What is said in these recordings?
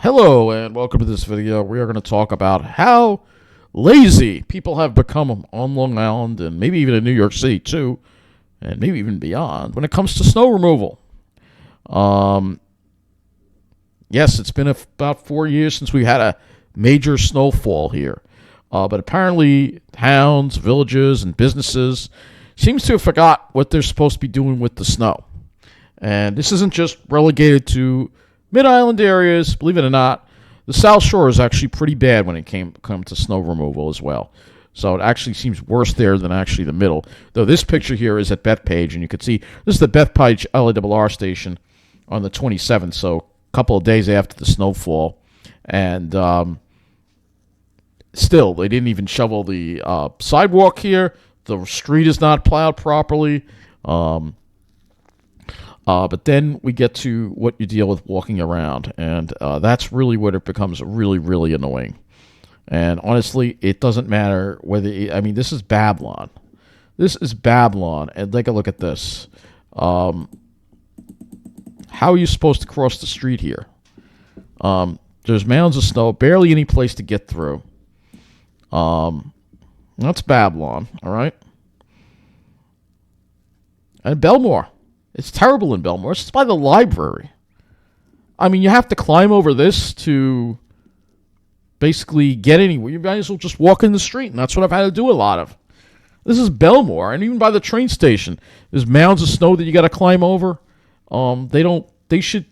Hello and welcome to this video. We are going to talk about how lazy people have become on Long Island and maybe even in New York City too, and maybe even beyond when it comes to snow removal. Yes, it's been about 4 years since we had a major snowfall here, but apparently towns, villages, and businesses seems to have forgot what they're supposed to be doing with the snow. And this isn't just relegated to mid-island areas. Believe it or not, the South Shore is actually pretty bad when it come to snow removal as well. So it actually seems worse there than actually the middle. Though this picture here is at Bethpage, and you can see this is the Bethpage LARR station on the 27th, so a couple of days after the snowfall. And still, they didn't even shovel the sidewalk here. The street is not plowed properly. But then we get to what you deal with walking around, and that's really what it becomes really, really annoying. And honestly, it doesn't matter whether this is Babylon. This is Babylon, and take a look at this. How are you supposed to cross the street here? There's mounds of snow, barely any place to get through. That's Babylon, all right? And Belmore. It's terrible in Belmore. It's by the library. I mean, you have to climb over this to basically get anywhere. You might as well just walk in the street, and that's what I've had to do a lot of. This is Belmore, and even by the train station, there's mounds of snow that you got to climb over. They should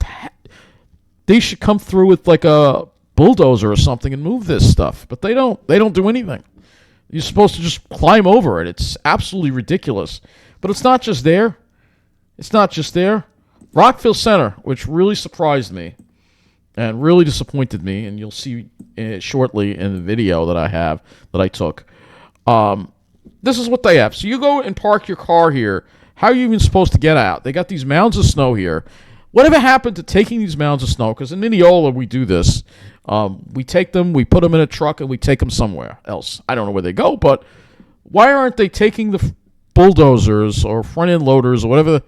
come through with like a bulldozer or something and move this stuff, but they don't. They don't do anything. You're supposed to just climb over it. It's absolutely ridiculous. But it's not just there. It's not just there. Rockville Center, which really surprised me and really disappointed me, and you'll see it shortly in the video that I took. This is what they have. So you go and park your car here. How are you even supposed to get out? They got these mounds of snow here. Whatever happened to taking these mounds of snow? Because in Mineola we do this. We take them, we put them in a truck, and we take them somewhere else. I don't know where they go, but why aren't they taking the bulldozers or front-end loaders or whatever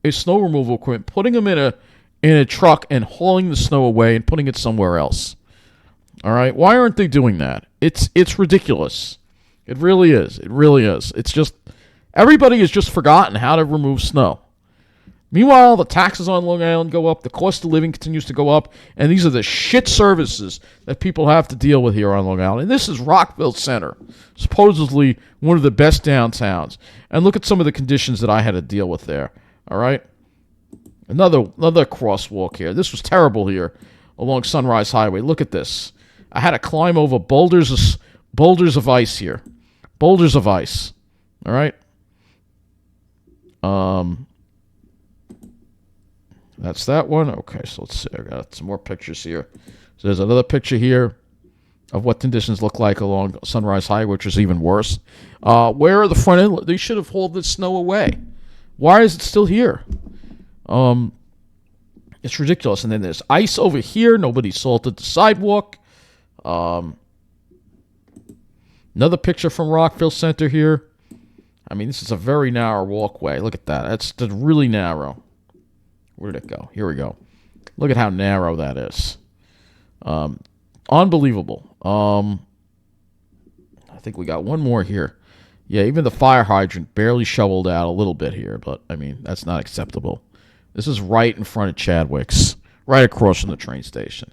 snow removal equipment, putting them in a truck and hauling the snow away and putting it somewhere else? All right, why aren't they doing that? It's ridiculous. It really is. It really is. It's just everybody has just forgotten how to remove snow. Meanwhile, the taxes on Long Island go up, the cost of living continues to go up, and these are the shit services that people have to deal with here on Long Island. And this is Rockville Center, supposedly one of the best downtowns. And look at some of the conditions that I had to deal with there. All right, another crosswalk here. This was terrible here along Sunrise Highway. Look at this. I had to climb over boulders of ice here. Boulders of ice. All right. That's that one. Okay, so let's see. I got some more pictures here. So there's another picture here of what conditions look like along Sunrise Highway, which is even worse. Where are the front end? They should have hauled the snow away. Why is it still here? It's ridiculous. And then there's ice over here. Nobody salted the sidewalk. Another picture from Rockville Center here. I mean, this is a very narrow walkway. Look at that. That's really narrow. Where did it go? Here we go. Look at how narrow that is. Unbelievable. I think we got one more here. Yeah, even the fire hydrant barely shoveled out a little bit here, but, I mean, that's not acceptable. This is right in front of Chadwick's, right across from the train station.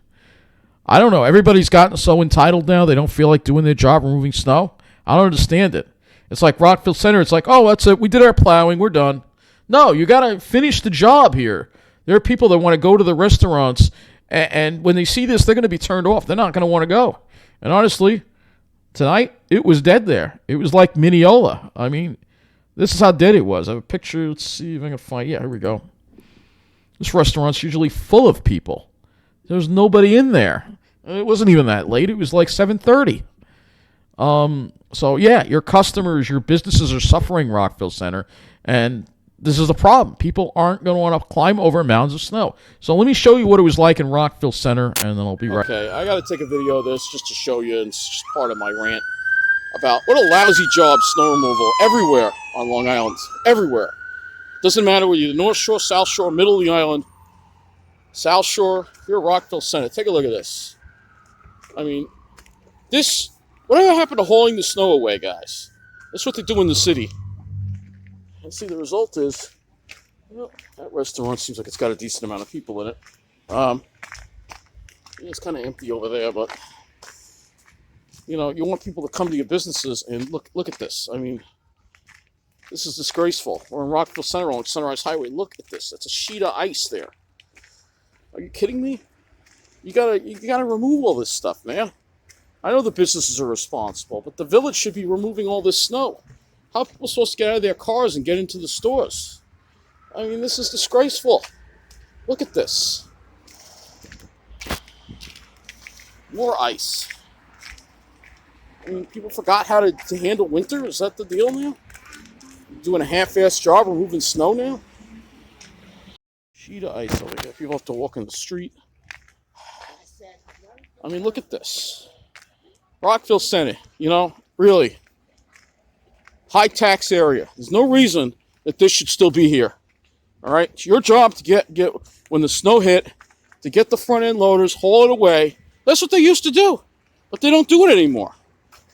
I don't know. Everybody's gotten so entitled now, they don't feel like doing their job removing snow. I don't understand it. It's like Rockville Center. It's like, oh, that's it. We did our plowing. We're done. No, you got to finish the job here. There are people that want to go to the restaurants, and when they see this, they're going to be turned off. They're not going to want to go. And honestly, tonight, it was dead there. It was like Mineola. I mean, this is how dead it was. I have a picture. Let's see if I can find. Yeah, here we go. This restaurant's usually full of people. There's nobody in there. It wasn't even that late. It was like 7:30. So, yeah, your customers, your businesses are suffering, Rockville Center, and this is the problem. People aren't going to want to climb over mounds of snow. So let me show you what it was like in Rockville Center, and then I'll be right back. Okay, I got to take a video of this just to show you, and it's just part of my rant about what a lousy job snow removal everywhere on Long Island. Everywhere. Doesn't matter whether you're the North Shore, South Shore, middle of the island. South Shore, here at Rockville Center. Take a look at this. I mean, this, whatever happened to hauling the snow away, guys? That's what they do in the city. And see, the result is, well, that restaurant seems like it's got a decent amount of people in it. It's kind of empty over there, but, you know, you want people to come to your businesses and look at this. I mean, this is disgraceful. We're in Rockville Center on Sunrise Highway. Look at this. That's a sheet of ice there. Are you kidding me? You gotta remove all this stuff, man. I know the businesses are responsible, but the village should be removing all this snow. How are people supposed to get out of their cars and get into the stores? I mean, this is disgraceful. Look at this. More ice. I mean, people forgot how to handle winter? Is that the deal now? Doing a half-assed job removing snow now? Sheet of ice over here. People have to walk in the street. I mean, look at this. Rockville Center, you know, really. High tax area. There's no reason that this should still be here. All right? It's your job to get when the snow hit, to get the front end loaders, haul it away. That's what they used to do. But they don't do it anymore.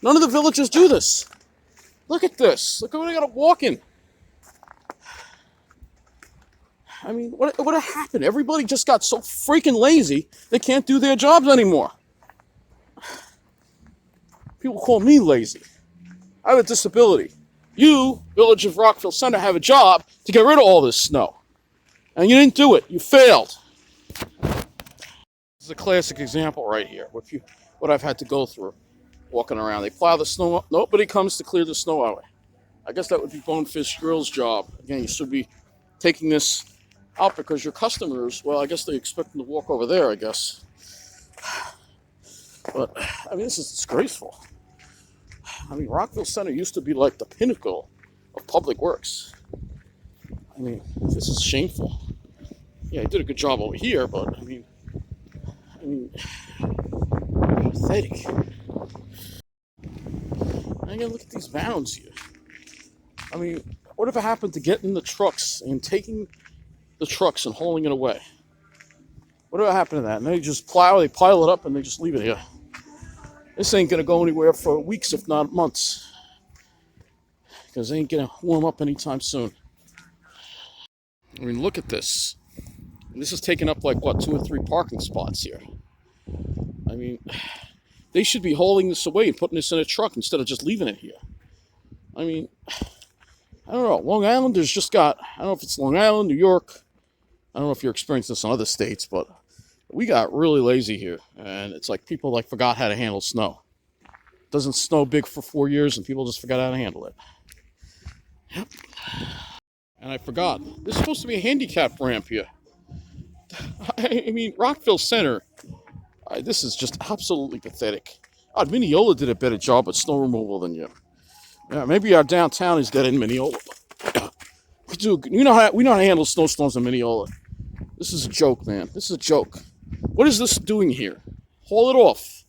None of the villages do this. Look at this. Look at what I got to walk in. I mean, what happened? Everybody just got so freaking lazy, they can't do their jobs anymore. People call me lazy. I have a disability. You, Village of Rockville Center, have a job to get rid of all this snow. And you didn't do it. You failed. This is a classic example right here. What I've had to go through walking around. They plow the snow up. Nobody comes to clear the snow away. I guess that would be Bonefish Grill's job. Again, you should be taking this out because your customers, well, I guess they expect them to walk over there, I guess. But, I mean, this is disgraceful. I mean, Rockville Center used to be like the pinnacle of public works. I mean, this is shameful. Yeah, he did a good job over here, but, I mean, pathetic. I gotta look at these mounds here. I mean, whatever happened to getting the trucks and taking the trucks and hauling it away? Whatever happened to that? And they just they pile it up, and they just leave it here. This ain't gonna go anywhere for weeks, if not months, because they ain't gonna warm up anytime soon. I mean, look at this. This is taking up, like, what, 2 or 3 parking spots here. I mean, they should be hauling this away and putting this in a truck instead of just leaving it here. I mean, I don't know. Long Islanders just got, I don't know if it's Long Island, New York. I don't know if you're experiencing this in other states, but we got really lazy here. And it's like people like forgot how to handle snow. It doesn't snow big for 4 years and people just forgot how to handle it. Yep. And I forgot. This is supposed to be a handicap ramp here. I mean, Rockville Center, this is just absolutely pathetic. Mineola did a better job at snow removal than you. Yeah, maybe our downtown is getting Mineola. We know how to handle snowstorms in Mineola. This is a joke, man. This is a joke. What is this doing here? Haul it off.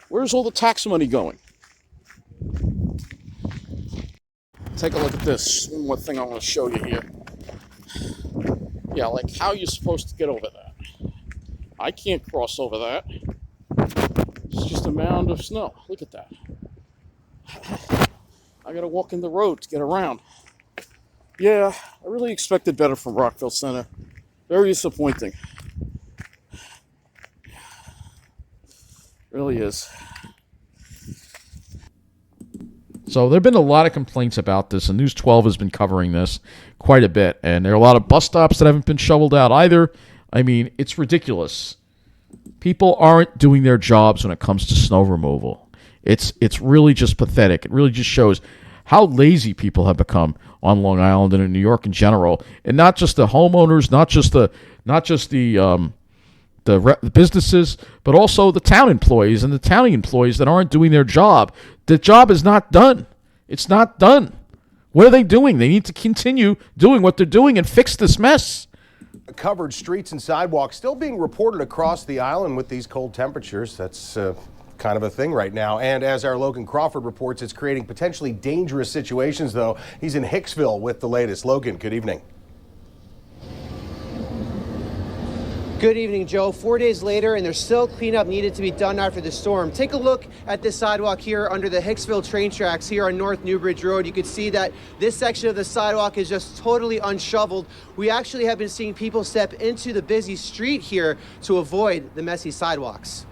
Where's all the tax money going? Take a look at this. One more thing I want to show you here. Yeah, like how you're supposed to get over that. I can't cross over that. It's just a mound of snow. Look at that. I gotta walk in the road to get around. Yeah, I really expected better from Rockville Center. Very disappointing. Really is. So there have been a lot of complaints about this, and News 12 has been covering this quite a bit. And there are a lot of bus stops that haven't been shoveled out either. I mean, it's ridiculous. People aren't doing their jobs when it comes to snow removal. It's really just pathetic. It really just shows how lazy people have become on Long Island and in New York in general, and not just the homeowners, not just the businesses, but also the town employees and the county employees that aren't doing their job. The job is not done. It's not done. What are they doing? They need to continue doing what they're doing and fix this mess. Covered streets and sidewalks still being reported across the island with these cold temperatures. That's kind of a thing right now. And as our Logan Crawford reports, it's creating potentially dangerous situations, though. He's in Hicksville with the latest. Logan, good evening. Good evening, Joe. 4 days later, and there's still cleanup needed to be done after the storm. Take a look at this sidewalk here under the Hicksville train tracks here on North Newbridge Road. You can see that this section of the sidewalk is just totally unshoveled. We actually have been seeing people step into the busy street here to avoid the messy sidewalks.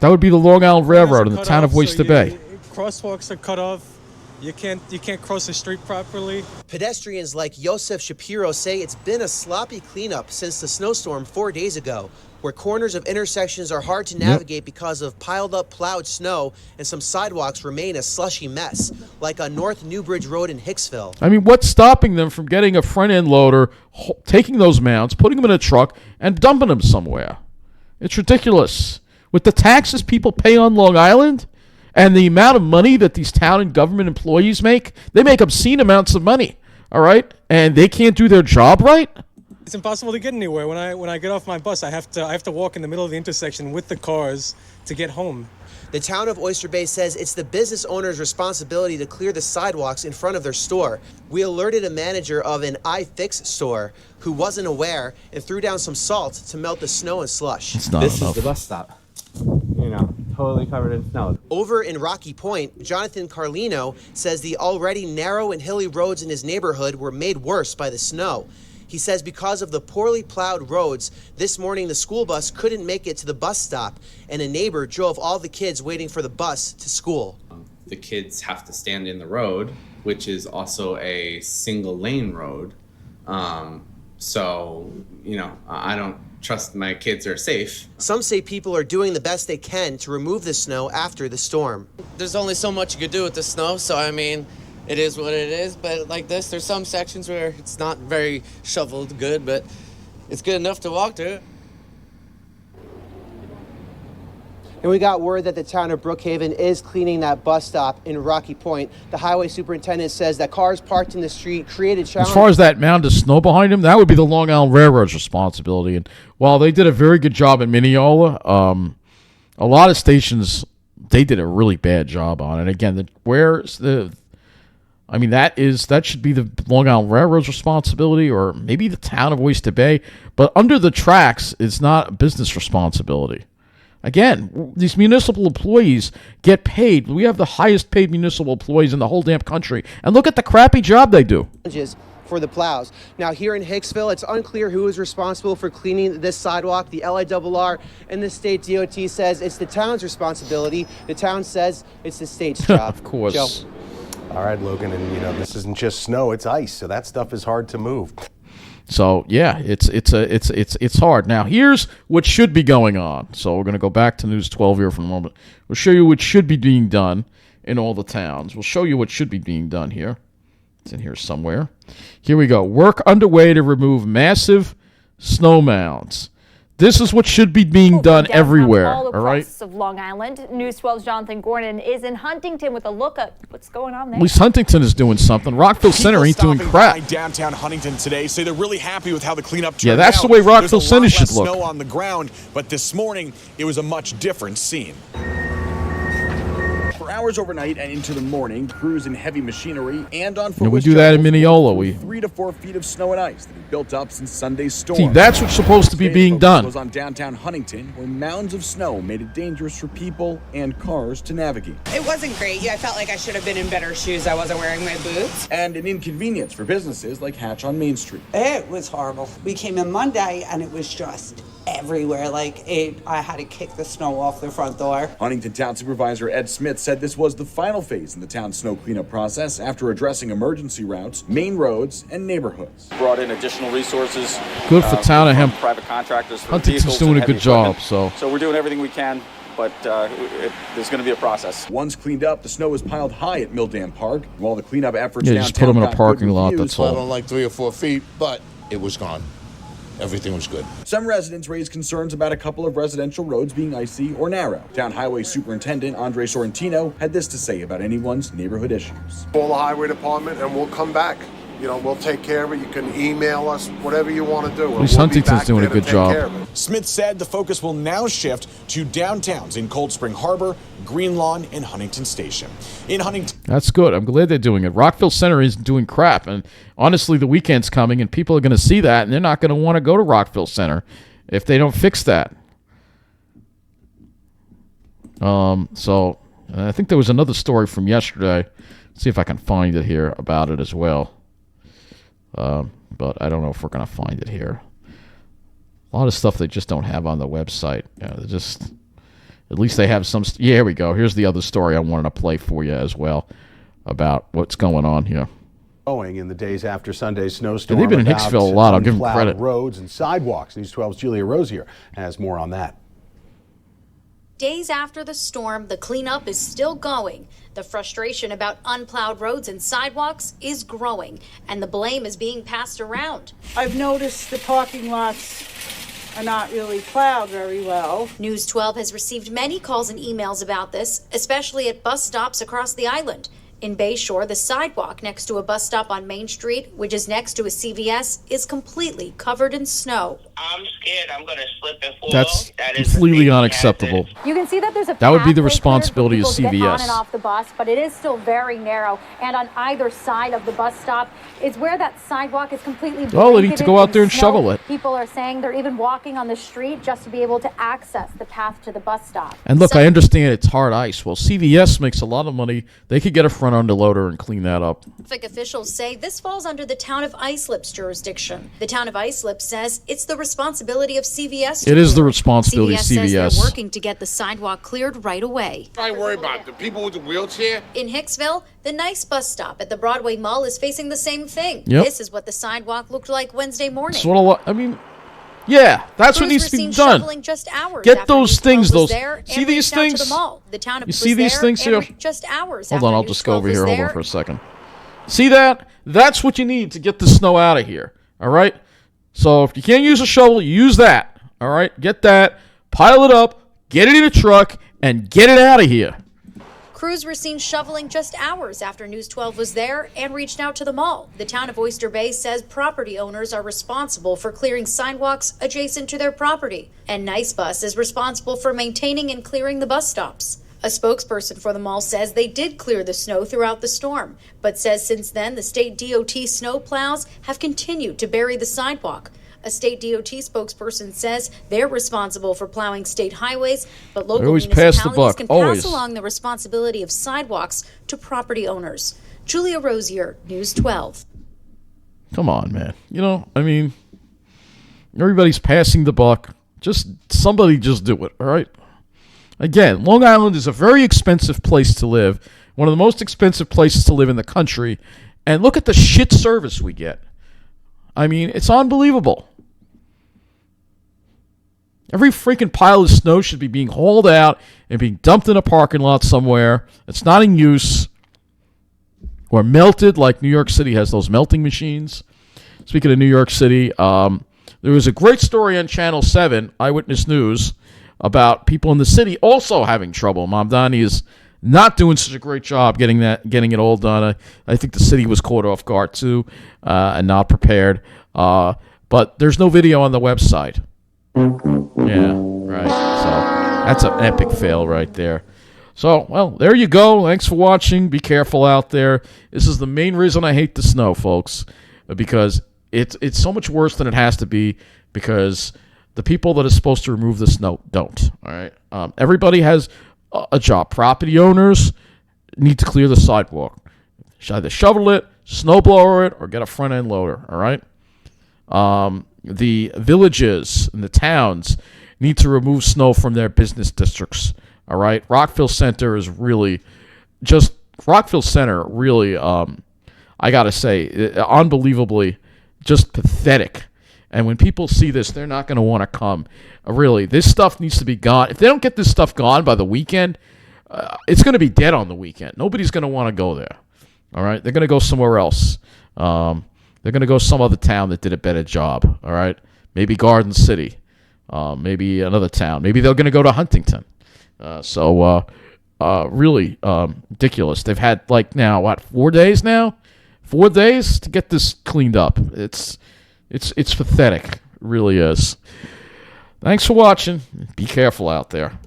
That would be the Long Island Railroad in the town of Oyster Bay. Crosswalks are cut off. You can't cross the street properly. Pedestrians like Yosef Shapiro say it's been a sloppy cleanup since the snowstorm 4 days ago, where corners of intersections are hard to navigate because of piled up plowed snow, and some sidewalks remain a slushy mess, like on North Newbridge Road in Hicksville. I mean, what's stopping them from getting a front-end loader, taking those mounds, putting them in a truck, and dumping them somewhere? It's ridiculous. With the taxes people pay on Long Island and the amount of money that these town and government employees make, they make obscene amounts of money, all right? And they can't do their job right? It's impossible to get anywhere. When I get off my bus, I have to walk in the middle of the intersection with the cars to get home. The town of Oyster Bay says it's the business owner's responsibility to clear the sidewalks in front of their store. We alerted a manager of an iFix store who wasn't aware and threw down some salt to melt the snow and slush. It's not This enough. is the bus stop. You know, totally covered in snow. Over in Rocky Point, Jonathan Carlino says the already narrow and hilly roads in his neighborhood were made worse by the snow. He says because of the poorly plowed roads, this morning the school bus couldn't make it to the bus stop, and a neighbor drove all the kids waiting for the bus to school. The kids have to stand in the road, which is also a single lane road. So, you know, I don't trust my kids are safe. Some say people are doing the best they can to remove the snow after the storm. There's only so much you could do with the snow, so I mean, it is what it is. But like this, there's some sections where it's not very shoveled good, but it's good enough to walk through. And we got word that the town of Brookhaven is cleaning that bus stop in Rocky Point. The highway superintendent says that cars parked in the street created challenges. As far as that mound of snow behind him, that would be the Long Island Railroad's responsibility. And while they did a very good job in Mineola, a lot of stations, they did a really bad job on it. Again, that should be the Long Island Railroad's responsibility, or maybe the town of Oyster Bay. But under the tracks, it's not a business responsibility. Again, these municipal employees get paid. We have the highest paid municipal employees in the whole damn country. And look at the crappy job they do. For the plows. Now here in Hicksville, it's unclear who is responsible for cleaning this sidewalk. The LIRR and the state DOT says it's the town's responsibility. The town says it's the state's job. Of course. Joe. All right, Logan, and you know this isn't just snow; it's ice, so that stuff is hard to move. So yeah, it's hard. Now here's what should be going on. So we're going to go back to News 12 here for a moment. We'll show you what should be being done in all the towns. We'll show you what should be being done here. It's in here somewhere. Here we go. Work underway to remove massive snow mounds. This is what should be being done everywhere. All all right. of Long Island. News 12's Jonathan Gordon is in Huntington with a look at what's going on there. At least Huntington is doing something. Rockville Center ain't doing crap. Downtown Huntington today say they're really happy with how the cleanup turned out. Yeah, that's the way Rockville Center should look. Snow on the ground, but this morning it was a much different scene. For hours overnight and into the morning, crews in heavy machinery and on foot. We do that in Mineola. 3 to 4 feet of snow and ice that have built up since Sunday's storm. See, that's what's supposed to be being done. Was on downtown Huntington, where mounds of snow made it dangerous for people and cars to navigate. It wasn't great. I felt like I should have been in better shoes. I wasn't wearing my boots. And an inconvenience for businesses like Hatch on Main Street. It was horrible. We came in Monday and it was just everywhere. I had to kick the snow off the front door. Huntington Town Supervisor Ed Smith said this was the final phase in the town's snow cleanup process after addressing emergency routes, main roads, and neighborhoods. Brought in additional resources. Good for town of him. Private contractors. For Huntington's doing a good job. So we're doing everything we can, but there's going to be a process. Once cleaned up, the snow was piled high at Mill Dam Park. While the cleanup efforts yeah, just put them in a parking lot. That's all. On like 3 or 4 feet, but it was gone. Everything was good. Some residents raised concerns about a couple of residential roads being icy or narrow. Town Highway Superintendent Andre Sorrentino had this to say about anyone's neighborhood issues. Call the highway department and we'll come back. You know, we'll take care of it. You can email us, whatever you want to do. At least Huntington's doing a good job. Smith said the focus will now shift to downtowns in Cold Spring Harbor, Green Lawn, and Huntington Station. In Huntington. That's good. I'm glad they're doing it. Rockville Center isn't doing crap. And honestly, the weekend's coming and people are going to see that and they're not going to want to go to Rockville Center if they don't fix that. So I think there was another story from yesterday. Let's see if I can find it here about it as well. But I don't know if we're going to find it here. A lot of stuff they just don't have on the website. They're just, at least they have some. Yeah, here we go. Here's the other story I wanted to play for you as well about what's going on here. Going in the days after Sunday's snowstorm. They've been in Hicksville a lot. I'll give them credit. Roads and sidewalks. News 12's Julia Rosier has more on that. Days after the storm, the cleanup is still going. The frustration about unplowed roads and sidewalks is growing, and the blame is being passed around. I've noticed the parking lots are not really plowed very well. News 12 has received many calls and emails about this, especially at bus stops across the island. In Bayshore, the sidewalk next to a bus stop on Main Street, which is next to a CVS, is completely covered in snow. I'm scared I'm going to slip and fall. That's completely unacceptable. You can see that there's a That would be the pathway responsibility of cleared for people to get on and CVS. off the bus, but it is still very narrow. And on either side of the bus stop is where that sidewalk is completely Well, they need to blanketed go out in there and snow. shovel it. People are saying they're even walking on the street just to be able to access the path to the bus stop. And look, I understand it's hard ice. Well, CVS makes a lot of money. They could get a front end loader and clean that up. Traffic officials say this falls under the town of Islip's jurisdiction. The town of Islip says it's the responsibility of CVS. It is the responsibility of says they're CVS. working to get the sidewalk cleared right away. I worry about the people with the wheelchair. In Hicksville, the nice bus stop at the Broadway Mall is facing the same thing. Yep. This is what the sidewalk looked like Wednesday morning. Sort of. I mean, yeah, that's what Crews needs were to be seen done. shoveling just hours Get after those News 12 things. was Those there and see these reached out to things. the mall. The town You was see these there things and here? just hours Hold after on, I'll News just go 12 over was here. Hold there. on for a second. See that? That's what you need to get the snow out of here. All right. So if you can't use a shovel, you use that. All right. Get that. Pile it up. Get it in a truck and get it out of here. Crews were seen shoveling just hours after News 12 was there and reached out to the mall. The town of Oyster Bay says property owners are responsible for clearing sidewalks adjacent to their property, and Nice Bus is responsible for maintaining and clearing the bus stops. A spokesperson for the mall says they did clear the snow throughout the storm, but says since then the state DOT snow plows have continued to bury the sidewalk. A state DOT spokesperson says they're responsible for plowing state highways, but local always pass the municipalities buck, can always. pass along the responsibility of sidewalks to property owners. Julia Rosier, News 12. Come on, man. You know, I mean, everybody's passing the buck. Somebody just do it, all right? Again, Long Island is a very expensive place to live, one of the most expensive places to live in the country, and look at the shit service we get. I mean, it's unbelievable. Every freaking pile of snow should be being hauled out and being dumped in a parking lot somewhere that's not in use, or melted like New York City has those melting machines. Speaking of New York City, there was a great story on Channel 7, Eyewitness News, about people in the city also having trouble. Mamdani is not doing such a great job getting it all done. I think the city was caught off guard too and not prepared. But there's no video on the website. Yeah, right. So that's an epic fail right there. So, well, there you go. Thanks for watching. Be careful out there. This is the main reason I hate the snow, folks, because it's so much worse than it has to be, because the people that are supposed to remove the snow don't. All right. Everybody has a job. Property owners need to clear the sidewalk. Should either shovel it, snow blower it, or get a front end loader. All right. The villages and the towns need to remove snow from their business districts. All right. Rockville Center is really Rockville Center really, I gotta say, unbelievably just pathetic. And when people see this, they're not going to want to come. Really, this stuff needs to be gone. If they don't get this stuff gone by the weekend, it's going to be dead on the weekend. Nobody's going to want to go there. All right? They're going to go somewhere else. They're going to go some other town that did a better job. All right? Maybe Garden City. Maybe another town. Maybe they're going to go to Huntington. Really ridiculous. They've had, 4 days now? 4 days to get this cleaned up. It's pathetic. It really is. Thanks for watching. Be careful out there.